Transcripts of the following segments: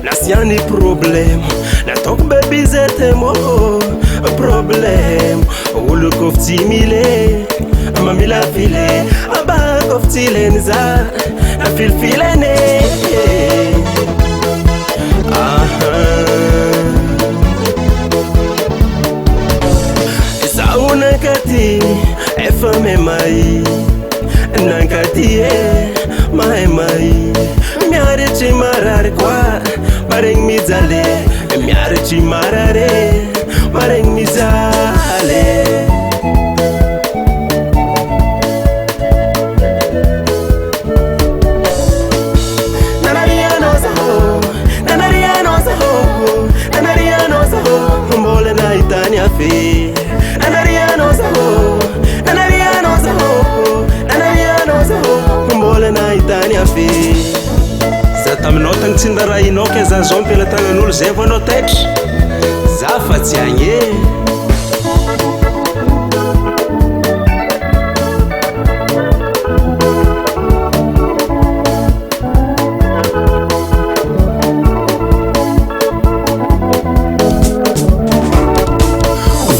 Nasiani problem, na talk baby zetemo problem. Ulu kofti mile, mamila file, aba kofti lenza, na fil filene. Sauna kati, efame mai, nankati mai. Miare ci marare qua, mareng mizale. Miare ci marare, mareng mizale. Nanariano saho, nanariano saho, nanariano saho. Mbole na itania fi. Nanariano saho, nanariano saho, nanariano saho. Mbole na itania fi. Taminao tagny tsy ndarahinao ka za zao mipelatagnan'olo zay vao anao taitry za fa tsy agny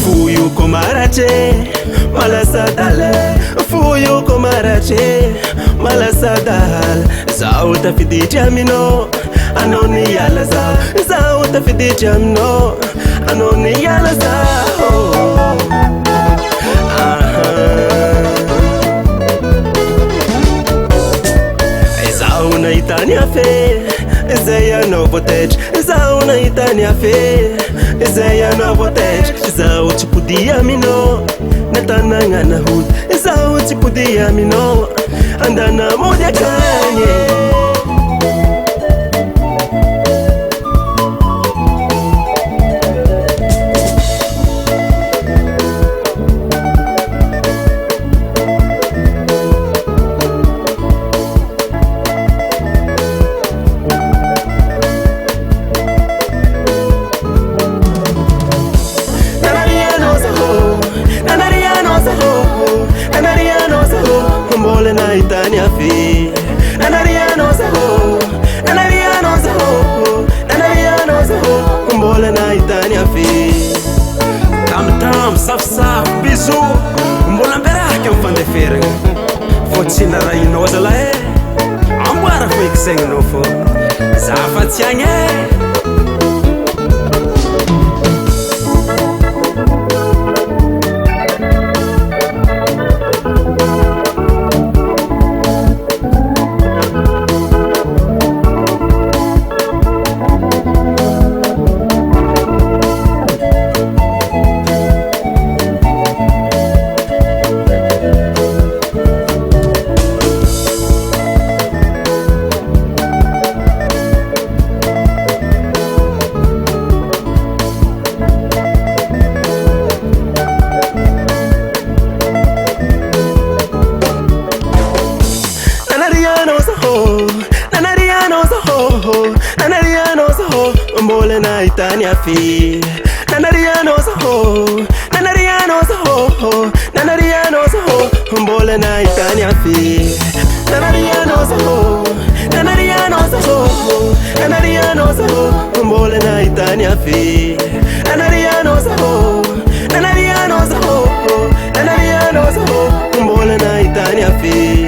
fuyo komarache malasadale fuyo komarache malasadal zao tafiditry amino anao ny ala zao tafiditry amino anao ny ala zao zao nahitany afe zay anao vao taitry zao nahitany afe zay anao vao taitry zao tsy pody aminao natanagna hody zao tsy pody aminao andana mody akagny Itania fi nanariano saho nanariano saho nanariano saho mbole na itania fi tam safsaf bisu mbola mberaka mfandeferagna fô tsy narahinao zalahy amboara fo ikisegninao fô za fa tsy agny nanariano saho mbole na itania fi nanariano saho nanariano saho nanariano saho mbole na itania fi nanariano saho nanariano saho nanariano saho mbole na itania fi nanariano saho nanariano saho nanariano saho mbole na itania fi